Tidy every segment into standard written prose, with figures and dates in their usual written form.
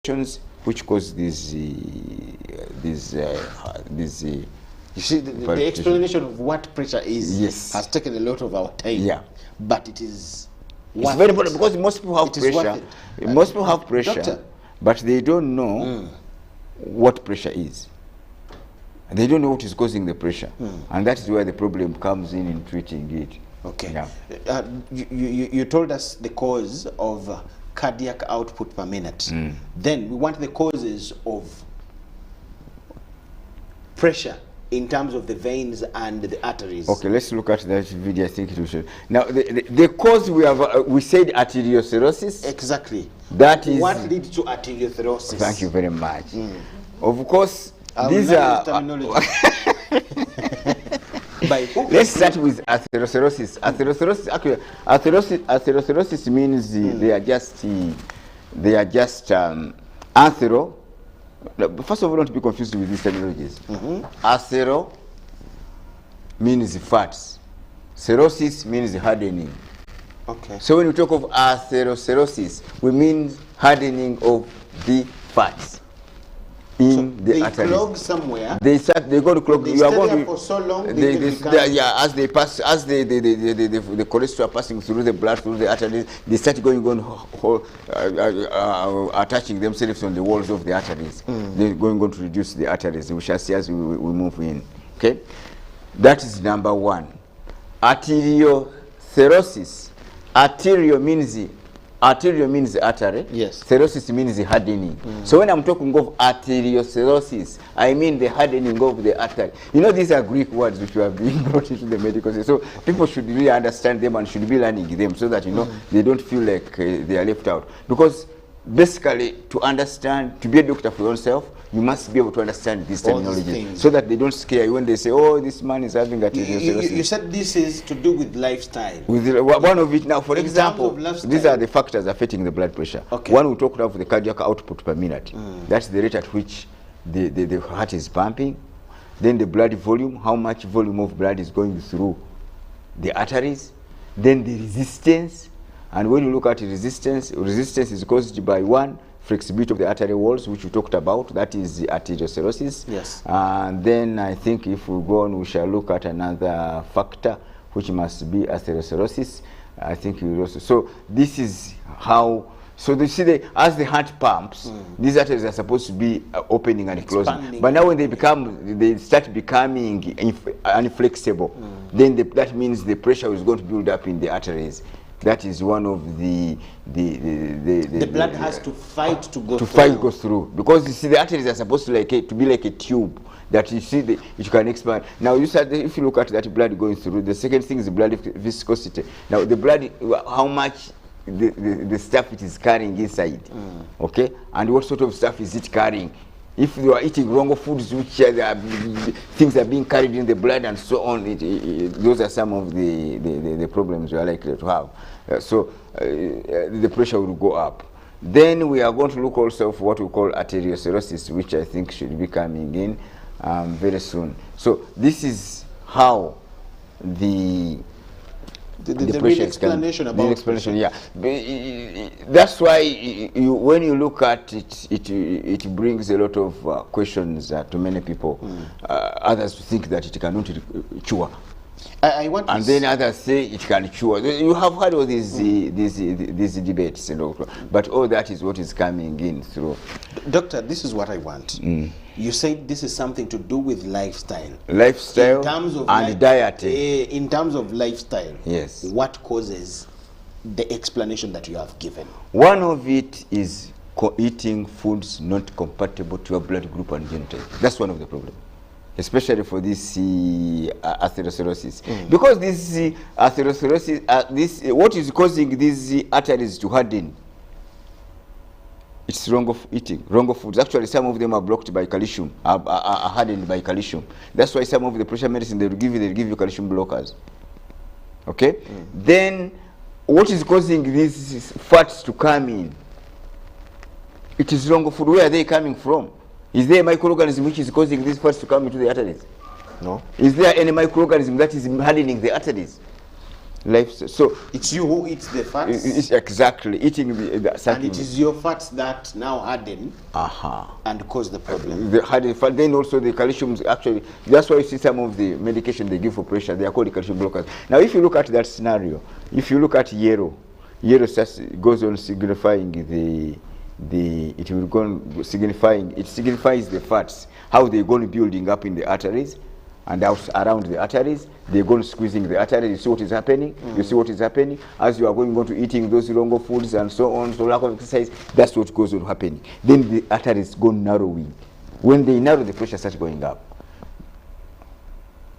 questions which cause these. You see, the explanation of what pressure is has taken a lot of our time. Yeah. But it is it's very important because most people have pressure. Most people have pressure, Doctor, but they don't know what pressure is. They don't know what is causing the pressure. And that is where the problem comes in treating it. Okay. Yeah. You told us the cause of cardiac output per minute. Then we want the causes of pressure in terms of the veins and the arteries. Okay, let's look at that video. I think it will show. Now, the cause we have, we said arteriosclerosis. Exactly. That is what leads to arteriosclerosis. Thank you very much. Of course, these are terminology. Let's start with arteriosclerosis. Arteriosclerosis means they are just anthero. First of all, don't be confused with these terminologies. Athero means fats. Sclerosis means hardening. Okay. So when we talk of atherosclerosis, we mean hardening of the fats in the arteries. They clog somewhere. They go to clog. They stay there for so long. As they pass, as the cholesterol passing through the blood, through the arteries, they start going on, attaching themselves on the walls of the arteries. They're going on to reduce the arteries. We shall see as we move in. Okay, that is number one. Arteriosclerosis. Arterio means artery. Yes. Sclerosis means hardening. So when I'm talking of arteriosclerosis, I mean the hardening of the artery. You know, these are Greek words which have been brought into the medical system. So people should really understand them and should be learning them so that, you know, they don't feel like they are left out. Because basically, to understand, to be a doctor for yourself, you must be able to understand these terminologies so that they don't scare you when they say, oh, this man is having arteriosclerosis. You said this is to do with lifestyle. With one of it now, for example, these are the factors affecting the blood pressure. Okay. One, we talked about the cardiac output per minute. That's the rate at which the heart is pumping. Then the blood volume, how much volume of blood is going through the arteries. Then the resistance. And when you look at resistance is caused by one, flexibility of the artery walls, which we talked about. That is the arteriosclerosis. Yes. And then I think if we go on, we shall look at another factor, which must be arteriosclerosis. I think you also. So this is how. So you see, as the heart pumps, these arteries are supposed to be opening and closing. But now when they start becoming inflexible, then that means the pressure is going to build up in the arteries. That is one of the blood has to fight to go through, because you see the arteries are supposed to be like a tube that you see it can expand. Now you said if you look at that blood going through, the second thing is the blood viscosity. Now the blood, how much the stuff it is carrying inside, okay, and what sort of stuff is it carrying? If you are eating wrong foods, which things are being carried in the blood and so on, those are some of the problems you are likely to have. So the pressure will go up. Then we are going to look also for what we call arteriosclerosis, which I think should be coming in very soon. So this is how the real explanation about the explanation, yeah. That's why when you look at it, it brings a lot of questions to many people. Others think that it cannot cure. And then others say it can cure. You have heard all these debates, you know, but all that is what is coming in through. Doctor, this is what I want. You said this is something to do with lifestyle. Lifestyle in terms of and diet. In terms of lifestyle, yes. What causes the explanation that you have given? One of it is eating foods not compatible to your blood group and genotype. That's one of the problems, especially for this arteriosclerosis. Because this arteriosclerosis, what is causing these arteries to harden? It's wrong of eating, wrong of foods. Actually, some of them are blocked by calcium, are hardened by calcium. That's why some of the pressure medicine they'll give you calcium blockers. Okay? Then, what is causing these fats to come in? It is wrong of food. Where are they coming from? Is there a microorganism which is causing these fats to come into the arteries? No. Is there any microorganism that is hardening the arteries? So It's you who eats the fats, it's exactly eating the and something. it is your fats that now harden and cause the problem. Then also the calcium, actually, that's why you see some of the medication they give for pressure, they are called calcium blockers. Now if you look at that scenario, if you look at yellow goes on signifying it signifies the fats, how they're going building up in the arteries and out around the arteries. They're going squeezing the arteries. You see what is happening. You see what is happening as you are going to eating those wrong foods and so on. So lack of exercise, that's what goes on happening. Then the arteries go narrowing. When they narrow, the pressure starts going up.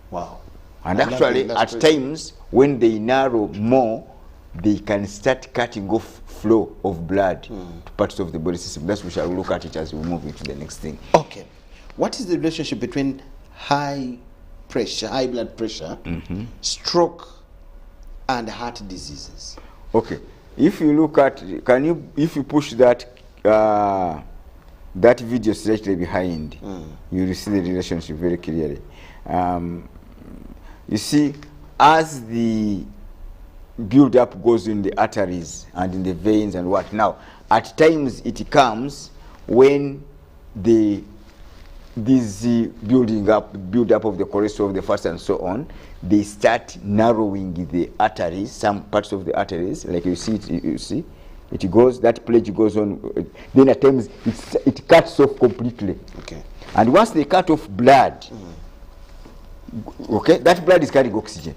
Wow. And actually, at times when they narrow more, they can start cutting off flow of blood to parts of the body system. That's what we shall look at it as we move into the next thing. Okay. What is the relationship between high blood pressure, stroke, and heart diseases? Okay. If you look at, if you push that that video slightly behind, you will see the relationship very clearly. You see, as the build-up goes in the arteries and in the veins and what. Now, at times it comes when this build-up of the cholesterol, of the fats and so on, they start narrowing the arteries, some parts of the arteries, like you see it goes, that pledge goes on, then at times it cuts off completely. Okay. And once they cut off blood, okay, that blood is carrying oxygen.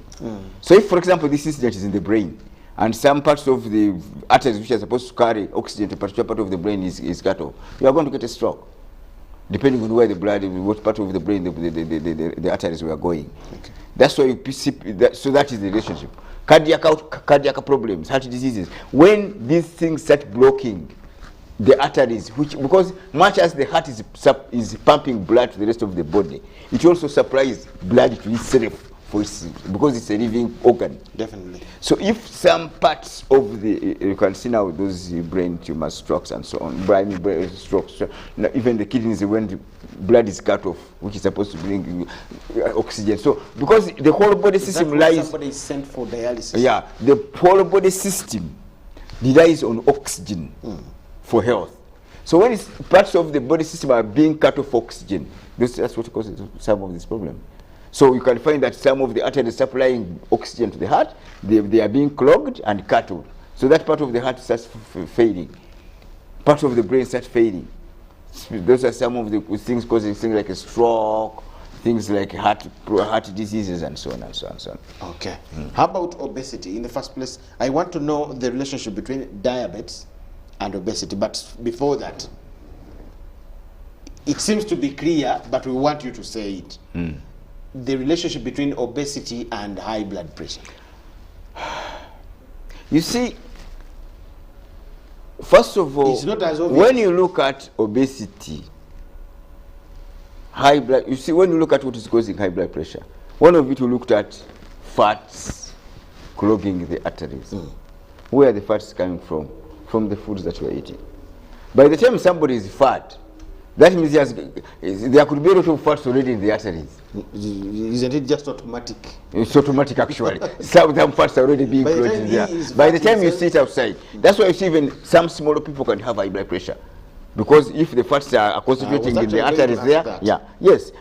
So if, for example, this incident is in the brain, and some parts of the arteries which are supposed to carry oxygen to a particular part of the brain is cut off, you are going to get a stroke, depending on where the blood, what part of the brain the arteries were going. Okay. That's why you see, so that is the relationship. Cardiac problems, heart diseases, when these things start blocking the arteries, because much as the heart is pumping blood to the rest of the body, it also supplies blood to itself because it's a living organ. Definitely. So if some parts of the, you can see now those brain tumors, strokes and so on, brain strokes, even the kidneys, when the blood is cut off, which is supposed to bring oxygen. So because the whole body system lies, somebody is sent for dialysis. Yeah, the whole body system relies on oxygen for health. So when parts of the body system are being cut off oxygen, that's what causes some of this problem. So you can find that some of the arteries supplying oxygen to the heart, they are being clogged and cut off. So that part of the heart starts fading. Part of the brain starts fading. Those are some of the things causing things like a stroke, things like heart diseases and so on and so on and so on. Okay. How about obesity? In the first place, I want to know the relationship between diabetes and obesity. But before that, it seems to be clear, but we want you to say it. The relationship between obesity and high blood pressure. You see, first of all, it's not as obvious. When you look at obesity, you see, when you look at what is causing high blood pressure, one of it we looked at fats clogging the arteries. Where are the fats coming from? From the foods that we're eating. By the time somebody is fat, that means there could be a lot of fats already in the arteries. Isn't it just automatic? It's automatic, actually. Some fats are already being clogged in there. By the time you sit outside, that's why you see even some smaller people can have high blood pressure. Because if the fats are concentrating in the arteries there,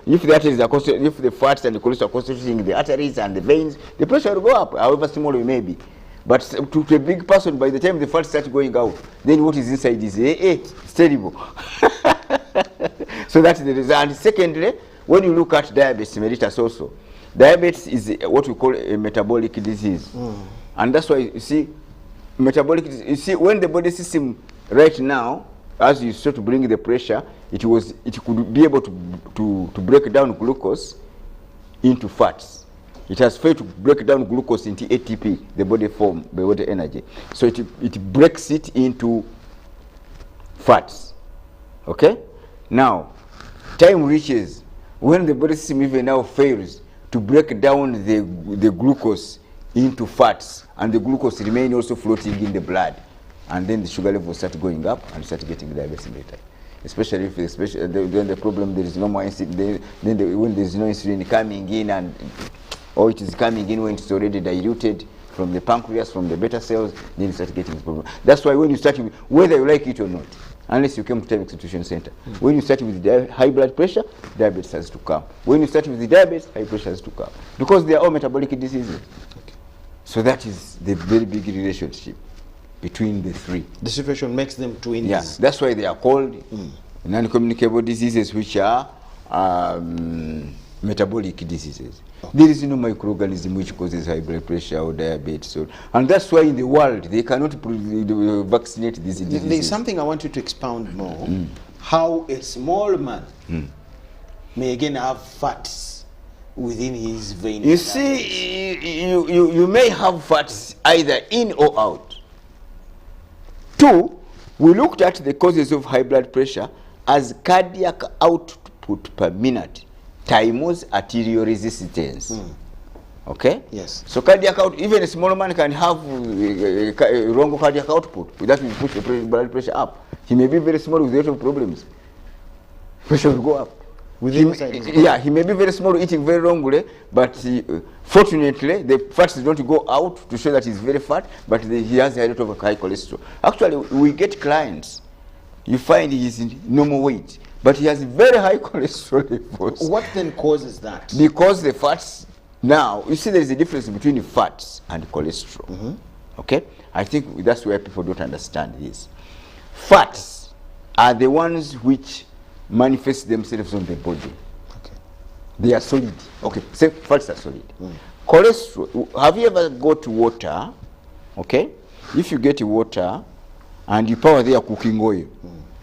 if the fats and the cholesterol are concentrating in the arteries and the veins, the pressure will go up, however small it may be. But to a big person, by the time the fat starts going out, then what is inside is it's terrible. So that's the result. And secondly, when you look at diabetes mellitus also, diabetes is what we call a metabolic disease. And that's why you see, metabolic disease, you see, when the body system right now, as you start to bring the pressure, it could be able to break down glucose into fats. It has failed to break down glucose into ATP, the body form, the body energy. So it breaks it into fats. Okay? Now, time reaches when the body system even now fails to break down the glucose into fats, and the glucose remain also floating in the blood. And then the sugar levels start going up and start getting diabetes mellitus. Especially when the problem, there is no more insulin, when there is no insulin coming in, or it is coming in when it's already diluted, from the pancreas, from the beta cells, then you start getting the problem. That's why when you start with, whether you like it or not, unless you came to TAIMEX Nutrition Center, when you start with high blood pressure, diabetes has to come. When you start with the diabetes, high pressure has to come. Because they are all metabolic diseases. Okay. So that is the very big relationship between the three. The situation makes them twins. Yeah, that's why they are called non-communicable diseases, which are metabolic diseases. Okay. There is no microorganism which causes high blood pressure or diabetes. And that's why in the world they cannot vaccinate these diseases. There's something I want you to expound more. How a small man may again have fats within his veins. You see, you may have fats either in or out. Two, we looked at the causes of high blood pressure as cardiac output per minute times arterial resistance. Okay? Yes. So cardiac output, even a small man can have wrong cardiac output. That will push the blood pressure up. He may be very small with a lot of problems. Pressure will go up. Yeah, he may be very small, eating very wrongly, but fortunately, the fats don't go out to show that he's very fat, but he has a lot of high cholesterol. Actually, we get clients, you find he's in normal weight, but he has very high cholesterol levels. What then causes that? Because the fats, now, you see there is a difference between the fats and cholesterol. Okay? I think that's where people don't understand this. Fats are the ones which manifest themselves on the body. Okay. They are solid. Okay, say fats are solid. Cholesterol, have you ever got water? Okay? If you get water and you pour there cooking oil,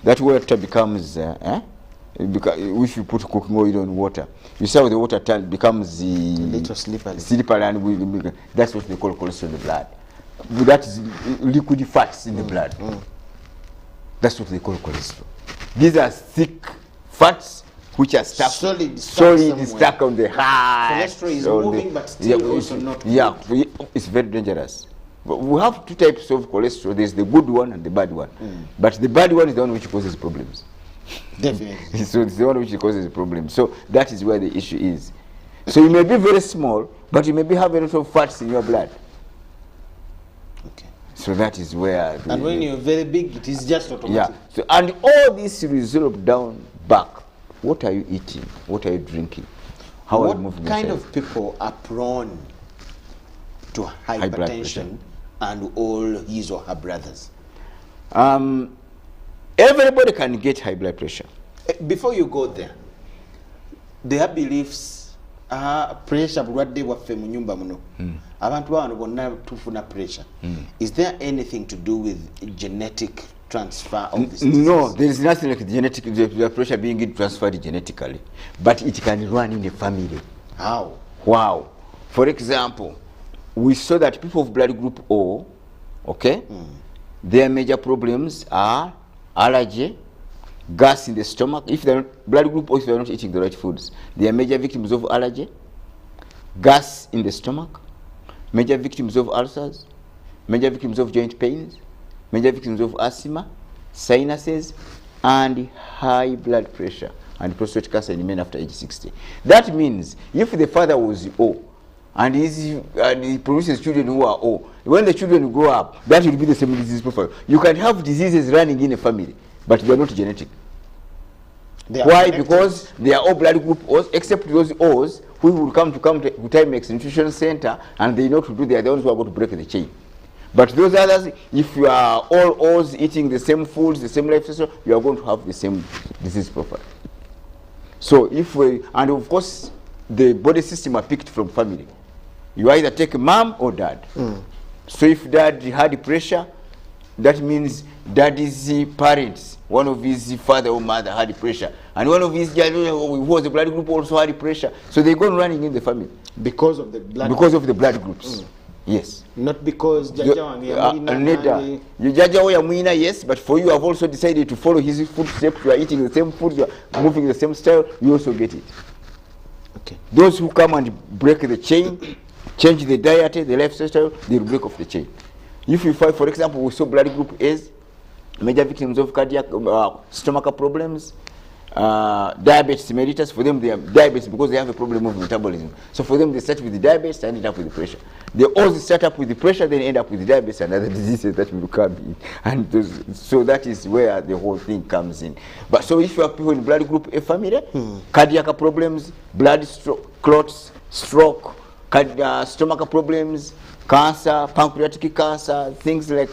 that water becomes, if you put cooking oil on water, you see how the water becomes little slippery. Slippery, and that's what they call cholesterol in the blood. That is liquid fats in the blood. That's what they call cholesterol. These are thick fats which are stuck, solid stuck on the heart. Cholesterol is moving, but still also not. Yeah, it's very dangerous. But we have two types of cholesterol. There's the good one and the bad one. But the bad one is the one which causes problems. Definitely. So it's the one which causes problems. So that is where the issue is. So you may be very small, but you may be having a lot of fats in your blood. Okay. So that is where. And when you're very big, it is just automatic. Yeah. So, and all this resolve down back. What are you eating? What are you drinking? How are you moving What kind yourself? of people are prone to hypertension and all his or her brothers? Everybody can get high blood pressure. Before you go there, there are beliefs pressure bulwadde bwaffe mu nyumba muno abantu bano bonna tufuna pressure. Is there anything to do with genetic transfer of this disease? No, there is nothing like genetic the pressure being transferred genetically, but it can run in the family. How? Wow. For example, we saw that people of blood group O, okay, their major problems are allergy, gas in the stomach. If they're not, blood group O, if they're not eating the right foods, they are major victims of allergy, gas in the stomach, major victims of ulcers, major victims of joint pains, major victims of asthma, sinuses, and high blood pressure and prostate cancer in men after age 60. That means if the father was O and he produces children who are O, when the children grow up, that will be the same disease profile. You can have diseases running in a family, but they are not genetic. Why? Connected. Because they are all blood group O's, except those O's who will come to TAIMEX Nutrition Center, and they know to do. They are the ones who are going to break the chain. But those others, if you are all O's eating the same foods, the same lifestyle, you are going to have the same disease profile. So if we, and of course, the body system are picked from family. You either take mom or dad. So if dad had pressure, that means daddy's parents, one of his father or mother had pressure, and one of his who was a blood group also had pressure. So they go running in the family because of the blood. Because of the blood groups. Yes. Not because Jaja yes, but for you have also decided to follow his footsteps. You are eating the same food, you are moving the same style, you also get it. Okay. Those who come and break the chain, change the diet, the lifestyle, they will break off the chain. If you find, for example, we saw blood group A's, major victims of cardiac, stomach problems, diabetes mellitus. For them, they have diabetes because they have a problem of metabolism. So for them, they start with the diabetes and end up with the pressure. They also start up with the pressure, then end up with the diabetes and other diseases that will come in. And so that is where the whole thing comes in. But so if you have people in blood group A family, cardiac problems, blood clots, stroke, stomach problems, cancer, pancreatic cancer, things like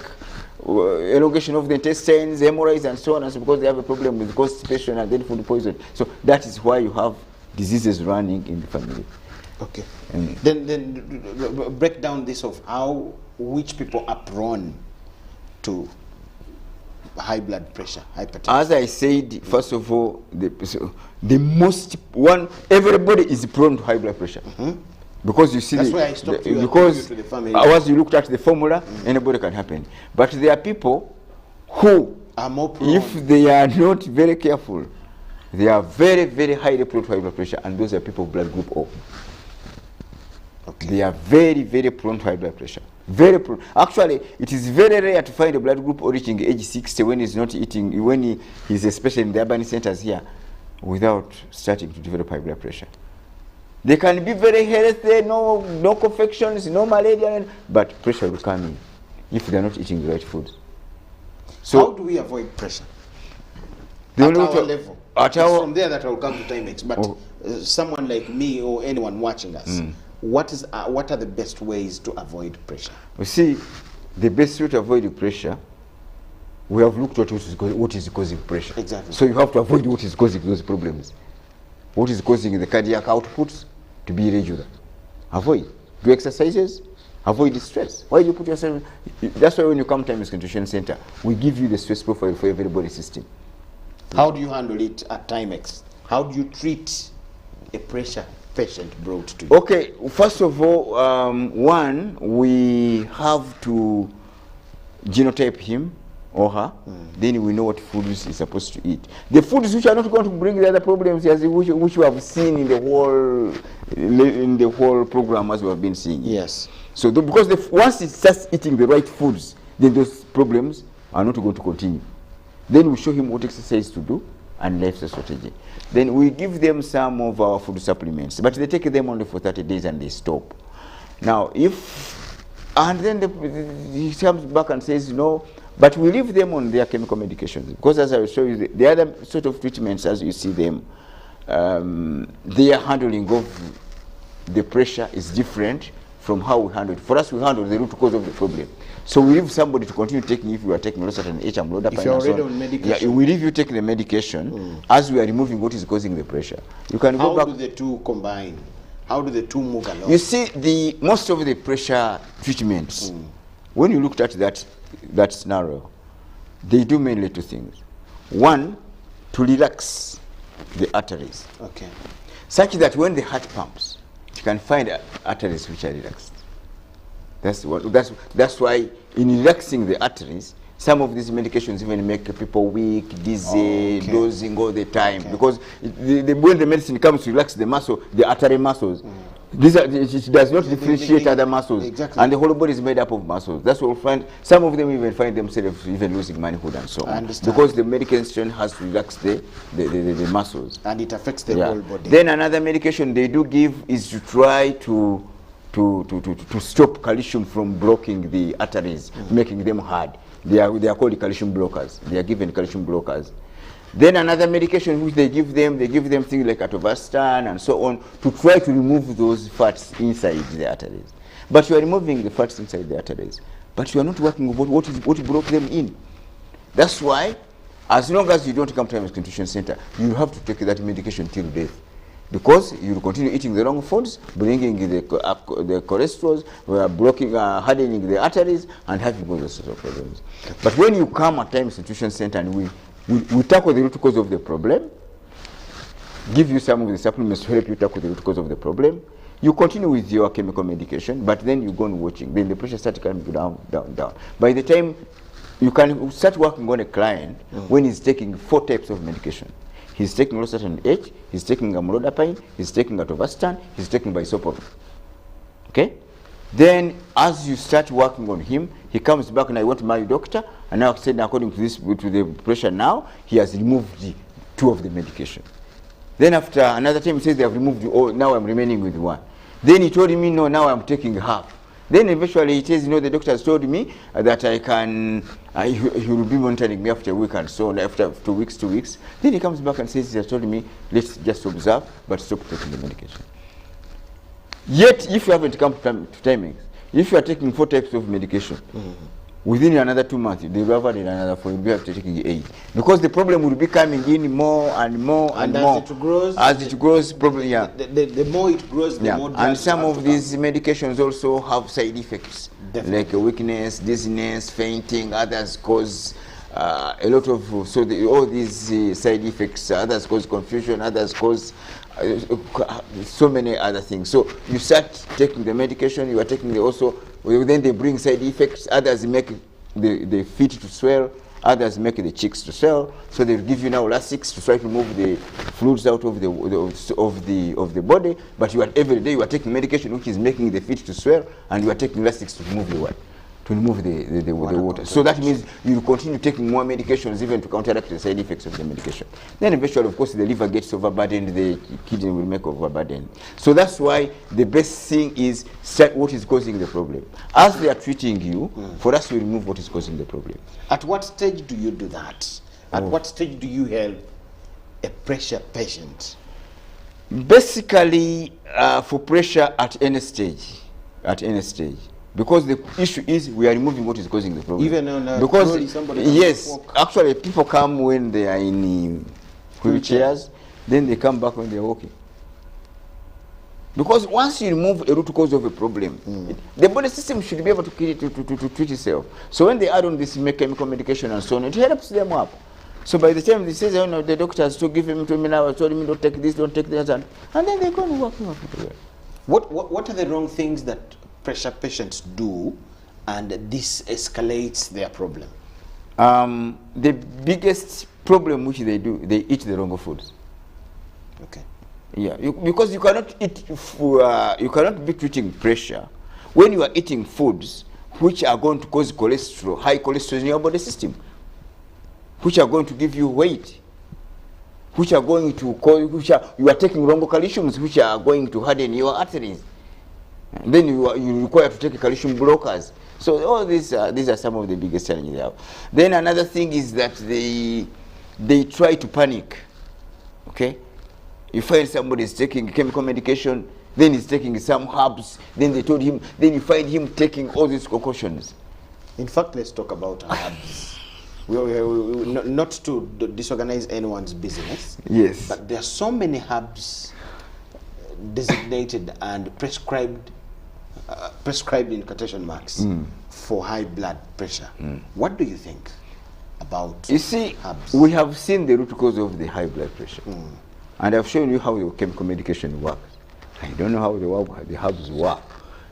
elongation of the intestines, hemorrhoids, and so on, and so because they have a problem with constipation and then food poison. So that is why you have diseases running in the family. Okay. Then break down this of how which people are prone to high blood pressure, hypertension. As I said, first of all, the most one, everybody is prone to high blood pressure. Because you see, that's why I stopped you because to the family. Once you looked at the formula, anybody can happen. But there are people who are more prone. If they are not very careful, they are very, very highly prone to high blood pressure, and those are people of blood group O. Okay. They are very, very prone to high blood pressure. Very prone. Actually, it is very rare to find a blood group O reaching age 60 when he's not eating, when he's especially in the urban centers here, without starting to develop high blood pressure. They can be very healthy, no confections, no malaria, but pressure will come in if they are not eating the right food. So how do we avoid pressure? At our level. It's from there that I will come to TAIMEX. But someone like me or anyone watching us, what are the best ways to avoid pressure? You see, the best way to avoid pressure, we have looked at what is causing pressure. Exactly. So you have to avoid what is causing those problems. What is causing the cardiac outputs to be irregular? Avoid. Do exercises. Avoid stress. Why do you put yourself? That's why when you come to TAIMEX Nutrition Center, we give you the stress profile for everybody's system. How do you handle it at TAIMEX? How do you treat a pressure patient brought to you? Okay, first of all, one, we have to genotype him or her, then we know what foods he's supposed to eat. The foods which are not going to bring the other problems as which we have seen in the whole program as we have been seeing. Yes. So because once it starts eating the right foods, then those problems are not going to continue. Then we show him what exercise to do and lifestyle strategy. Then we give them some of our food supplements, but they take them only for 30 days and they stop. Now, and then he comes back and says, no, but we leave them on their chemical medications. Because as I will show you, the other sort of treatments, as you see them, their handling of the pressure is different from how we handle it. For us, we handle the root cause of the problem. So we leave somebody to continue taking, if you are taking certain H amlodipine. If you're already on medication. Yeah, we leave you taking the medication as we are removing what is causing the pressure. You can go back. How do the two combine? How do the two move along? You see, most of the pressure treatments, when you looked at that scenario, they do mainly two things. One, to relax the arteries. Okay. Such that when the heart pumps, you can find arteries which are relaxed. That's why in relaxing the arteries, some of these medications even make people weak, dizzy, dozing all the time. Because when the medicine comes to relax the muscle, the artery muscles, it does not differentiate other muscles. Exactly. And the whole body is made up of muscles. That's what we find. Some of them even find themselves even losing manhood and so on. I understand. Because the medication has to relax the muscles. And it affects the whole body. Then another medication they do give is to try to stop calcium from blocking the arteries, making them hard. They are called calcium blockers. They are given calcium blockers. Then another medication which they give them things like atorvastatin and so on to try to remove those fats inside the arteries. But you are removing the fats inside the arteries, but you are not working with what broke them in. That's why, as long as you don't come to TAIMEX Nutrition Center, you have to take that medication till death. Because you will continue eating the wrong foods, bringing the cholesterol, blocking, hardening the arteries, and having all those sorts of problems. But when you come at TAIMEX Nutrition Center and we tackle the root cause of the problem, give you some of the supplements to help you tackle the root cause of the problem, you continue with your chemical medication, but then you go on watching. Then the pressure starts coming down, down, down. By the time you can start working on a client when he's taking 4 types of medication. He's taking losartan H, he's taking amlodipine, he's taking atorvastatin, he's taking bisoprolol. Okay? Then as you start working on him, he comes back and I want my doctor, and now said according to this, to the pressure now, he has removed 2 of the medication. Then after another time he says they have removed all, now I'm remaining with 1. Then he told me, no, now I'm taking half. Then eventually he says, you know, the doctor has told me that I can, he will be monitoring me after a week and so on, after 2 weeks, 2 weeks. Then he comes back and says, he has told me, let's just observe, but stop taking the medication. Yet, if you haven't come to TAIMEX, if you are taking 4 types of medication, within another 2 months, they will have added another 4, you'll be after taking 8. Because the problem will be coming in more and more and more. As it grows, problem, yeah. The more it grows, the more drugs. And some of these medications also have side effects. Definitely. Like weakness, dizziness, fainting, others cause a lot of, all these side effects, others cause confusion, others cause so many other things. So you start taking the medication, you are taking the also, then they bring side effects, others make the feet to swell, others make the cheeks to swell, so they give you now elastics to try to remove the fluids out of the body, but you are every day you are taking medication which is making the feet to swell, and you are taking elastics to remove the what? To remove the water. So that means you continue taking more medications even to counteract the side effects of the medication. Then eventually, of course, the liver gets overburdened, the kidney will make overburden. So that's why the best thing is set what is causing the problem. As they are treating you, for us to remove what is causing the problem. At what stage do you do that? At what stage do you help a pressure patient? Basically, for pressure at any stage. At any stage. Because the issue is we are removing what is causing the problem. Even on because yes, actually people come when they are in wheelchairs, then they come back when they are walking. Because once you remove a root cause of a problem, the body system should be able to treat itself. So when they add on this chemical medication and so on, it helps them up. So by the time they say, oh, no, the doctor has to give him to me now, told me don't take this, don't take that, and then they go and work. What are the wrong things that pressure patients do, and this escalates their problem? The biggest problem which they do, they eat the wrong foods. Okay. Yeah, because you cannot eat, you cannot be treating pressure when you are eating foods which are going to cause cholesterol, high cholesterol in your body system, which are going to give you weight, which are going to cause, you are taking wrong calciums, which are going to harden your arteries. And then you require to take calcium blockers. So all these are some of the biggest challenges they have. Then another thing is that they try to panic. Okay, you find somebody is taking chemical medication, then he's taking some herbs, then they told him, then you find him taking all these concoctions. In fact, let's talk about herbs. Not to disorganize anyone's business. Yes. But there are so many herbs designated and prescribed in quotation marks for high blood pressure. What do you think about You see, herbs? we have seen the root cause of the high blood pressure. And I've shown you how the chemical medication works. I don't know how the herbs work.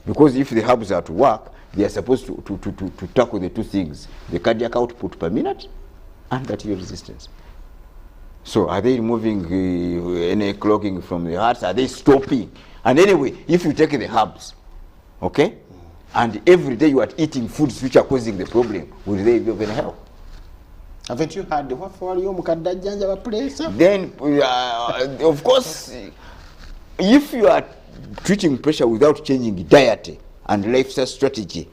Because if the herbs are to work, they are supposed to tackle the 2 things, the cardiac output per minute and arterial resistance. So are they removing any clogging from the hearts? Are they stopping? And anyway, if you take the herbs, okay, and every day you are eating foods which are causing the problem, will they be of any help? Haven't you heard what for you pressure? Then, of course, if you are treating pressure without changing diet and lifestyle strategy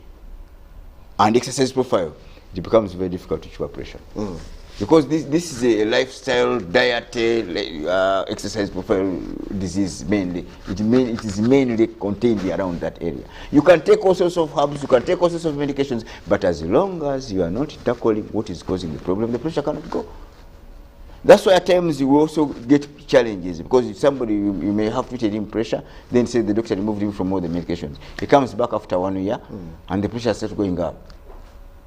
and exercise profile, it becomes very difficult to cure pressure. Because this is a lifestyle, diet, exercise profile disease mainly. It is mainly contained around that area. You can take all sorts of herbs, you can take all sorts of medications, but as long as you are not tackling what is causing the problem, the pressure cannot go. That's why at times you will also get challenges, because somebody, you may have treated him pressure, then say the doctor removed him from all the medications. He comes back after 1 year, and the pressure starts going up.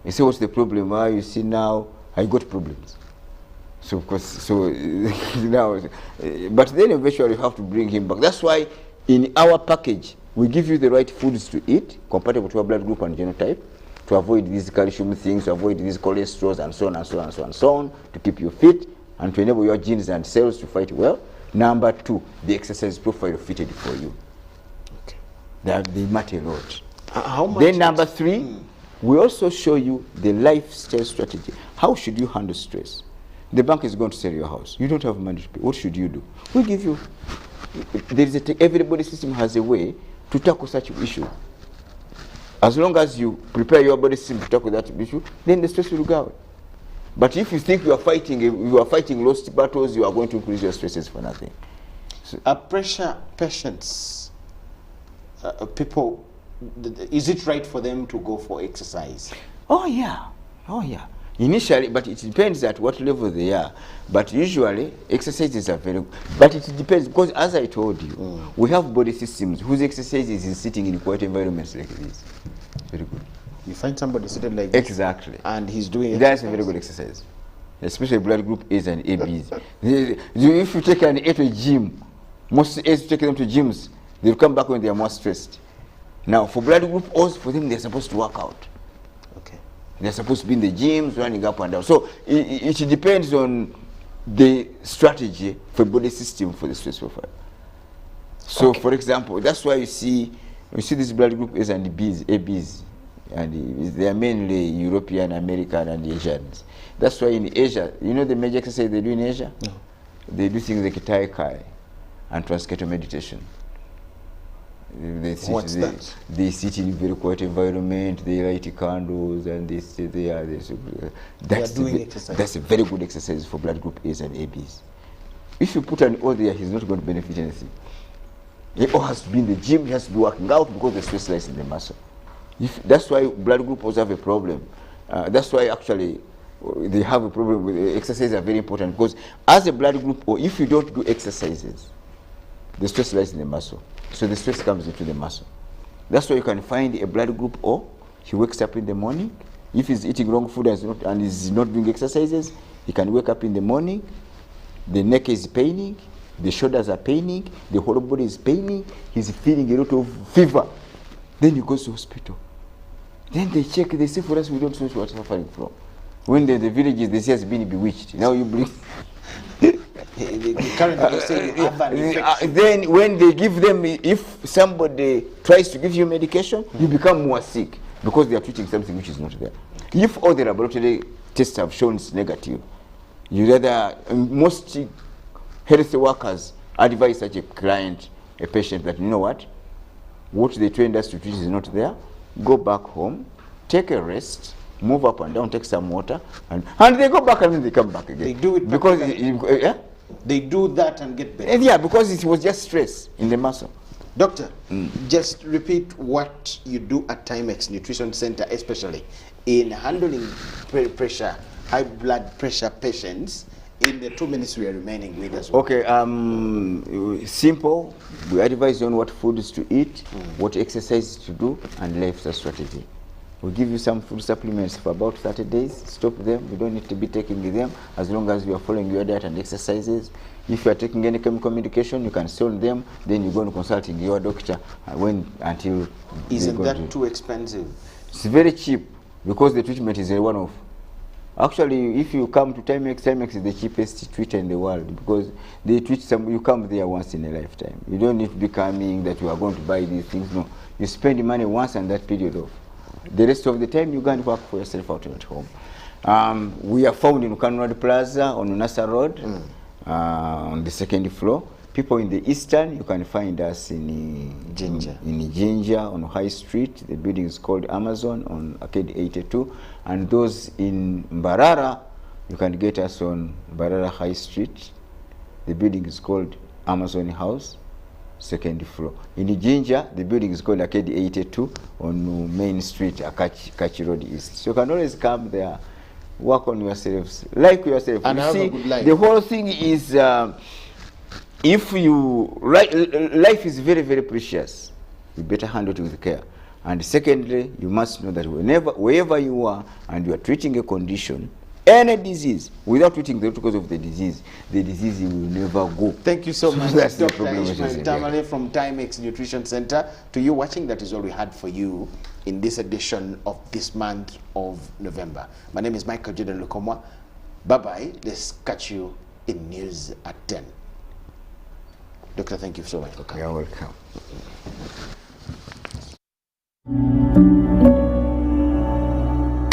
You say, what's the problem? You see now, I got problems. So of course, now, but then eventually you have to bring him back. That's why in our package, we give you the right foods to eat, compatible to our blood group and genotype, to avoid these calcium things, to avoid these cholesterols, and so on, and so on, and so on, and so on, to keep you fit, and to enable your genes and cells to fight well. Number 2, the exercise profile fitted for you. Okay. They matter a lot. How much? Then number 3, we also show you the lifestyle strategy. How should you handle stress? The bank is going to sell your house. You don't have money to pay. What should you do? We give you. There is everybody's system has a way to tackle such issue. As long as you prepare your body system to tackle that issue, then the stress will go away. But if you think you are fighting lost battles, you are going to increase your stresses for nothing. So, pressure patients, people, is it right for them to go for exercise? oh yeah. Initially, but it depends at what level they are. But usually, exercises are very good. But it depends, because as I told you, we have body systems whose exercises is sitting in quiet environments like this. Very good. You find somebody seated like this. Exactly. And he's doing That's a very good exercise. Especially blood group A's and ABs. If you take an A to a gym, most A's take them to gyms, they'll come back when they are more stressed. Now, for blood group O's, for them, they're supposed to work out. Okay. They're supposed to be in the gyms, running up and down. So it depends on the strategy for body system for the stress profile. So, okay. For example, that's why you see this blood group A's and B's, ABs, and they are mainly European, American, and Asians. That's why in Asia, you know the major exercise they do in Asia? No. They do things like Tai Chi and transcendental meditation. What's that? They sit in a very quiet environment, they light candles, and they stay there. That's a very good exercise for blood group A's and ABs. If you put an O there, he's not going to benefit anything. He all has to be in the gym, he has to be working out because the stress lies in the muscle. That's why blood group O's have a problem. That's why actually they have a problem with exercises are very important, because as a blood group O, if you don't do exercises, the stress lies in the muscle. So the stress comes into the muscle. That's why you can find a blood group O, he wakes up in the morning. If he's eating wrong food and is not doing exercises, he can wake up in the morning, the neck is paining, the shoulders are paining, the whole body is paining, he's feeling a lot of fever. Then he goes to hospital. Then they check, they say, for us, we don't know what you're suffering from. When the villages, they say has been bewitched. Now you bring... Then when they give them, if somebody tries to give you medication, you become more sick because they are treating something which is not there. If all the laboratory tests have shown it's negative, you rather, most health workers advise such a client, a patient, that you know what they trained us to treat is not there. Go back home, take a rest, move up and down, take some water, and they go back and then they come back again. They do it because they do that and get better. Yeah, because it was just stress in the muscle. Doctor, just repeat what you do at TAIMEX Nutrition Center, especially in handling high blood pressure patients in the 2 minutes we are remaining with us. Okay, simple. We advise you on what foods to eat, what exercises to do, and lifestyle strategy. We give you some food supplements for about 30 days. Stop them. You don't need to be taking them as long as you are following your diet and exercises. If you are taking any chemical medication, you can stop them. Then you go and consulting your doctor until. Isn't that too expensive? It's very cheap because the treatment is a one-off. Actually, if you come to TAIMEX is the cheapest treater in the world because they treat you come there once in a lifetime. You don't need to be coming that you are going to buy these things. No, you spend the money once and that period off. The rest of the time, you go and work for yourself out at home. We are found in Conrad Plaza on Unasa Road, on the 2nd floor. People in the eastern, you can find us in Ginger on High Street. The building is called Amazon on Arcade 82. And those in Mbarara, you can get us on Mbarara High Street. The building is called Amazon House, 2nd floor. In Ginger, the building is called Arcade 82 on Main Street, Akachi Road East. So you can always come there, work on yourselves, like yourself. And have a good life. The whole thing is, life is very, very precious. You better handle it with care. And secondly, you must know that wherever you are and you are treating a condition, any disease, without treating the root cause of the disease will never go. Thank you so much, that's Dr. the problem. Ishmael Tamale from TAIMEX Nutrition Center. To you watching, that is all we had for you in this edition of this month of November. My name is Michael Jordan Lukomwa. Bye-bye. Let's catch you in News at 10. Doctor, thank you so much for coming. You're welcome.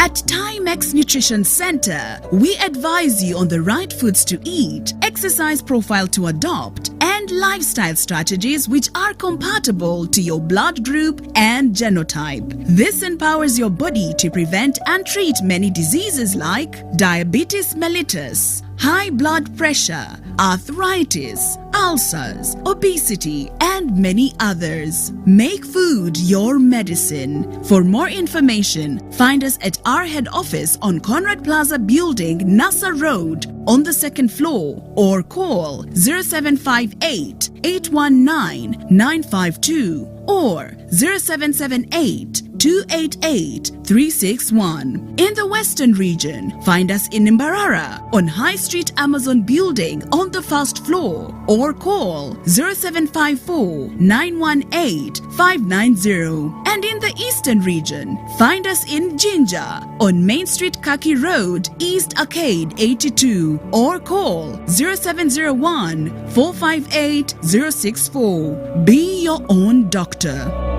At TAIMEX TAIMEX Nutrition Center, we advise you on the right foods to eat, exercise profile to adopt, and lifestyle strategies which are compatible to your blood group and genotype. This empowers your body to prevent and treat many diseases like diabetes mellitus, high blood pressure, arthritis, ulcers, obesity, and many others. Make food your medicine. For more information, find us at our head office on Conrad Plaza Building, Nassa Road, on the second floor, or call 0758 819 952 or 0778 288 361. In the Western region, find us in Mbarara on High Street Amazon Building on the first floor or call 0754 918 590. And in the Eastern region, find us in Jinja on Main Street Kaki Road, East Arcade 82 or call 0701 458 064. Be your own doctor.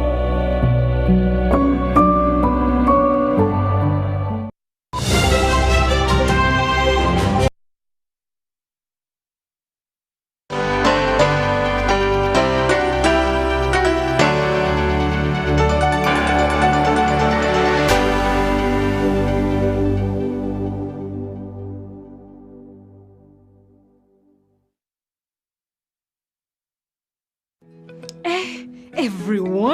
Everyone